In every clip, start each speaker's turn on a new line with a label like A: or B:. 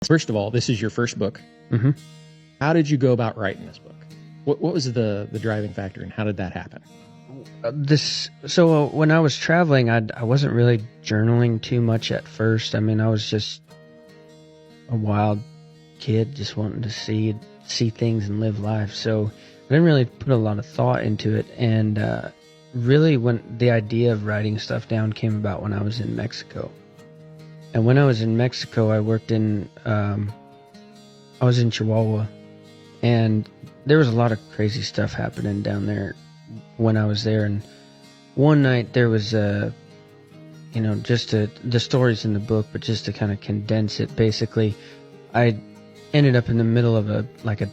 A: First of all, this is your first book.
B: Mm-hmm.
A: How did you go about writing this book? What was the driving factor, and how did that happen?
B: When I was traveling, I wasn't really journaling too much at first. I mean, I was just a wild kid, just wanting to see things and live life. So I didn't really put a lot of thought into it. And really, when the idea of writing stuff down came about when I was in Mexico. And when I was in Mexico, I worked in I was in Chihuahua, and there was a lot of crazy stuff happening down there when I was there. And one night there was the story's in the book, but just to kind of condense it, basically, I ended up in the middle of a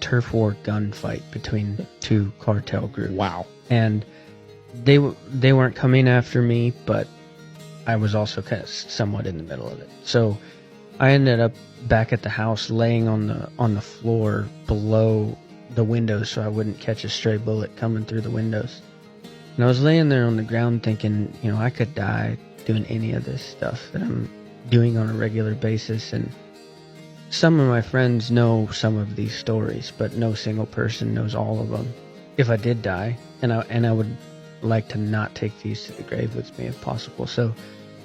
B: turf war gunfight between two cartel groups.
A: Wow.
B: And they weren't coming after me, but I was also kind of somewhat in the middle of it. So I ended up back at the house, laying on the floor below the windows so I wouldn't catch a stray bullet coming through the windows. And I was laying there on the ground thinking, I could die doing any of this stuff that I'm doing on a regular basis. And some of my friends know some of these stories, but no single person knows all of them. If I did die, and I would like to not take these to the grave with me if possible. So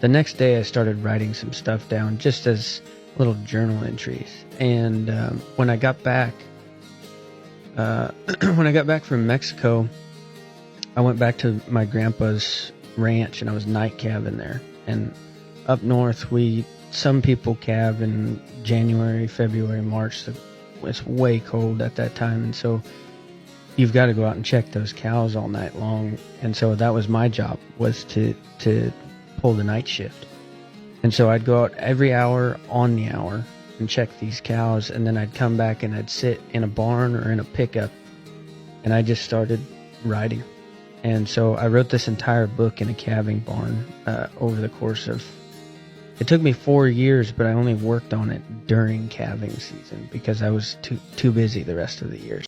B: the next day I started writing some stuff down just as little journal entries. And when I got back from Mexico, I went back to my grandpa's ranch, and I was night cabbing there. And up north, some people cab in January, February, March. So it's way cold at that time, and so you've got to go out and check those cows all night long. And so that was my job, was to pull the night shift. And so I'd go out every hour on the hour and check these cows, and then I'd come back and I'd sit in a barn or in a pickup, and I just started writing. And so I wrote this entire book in a calving barn over the course of, it took me 4 years, but I only worked on it during calving season because I was too busy the rest of the years.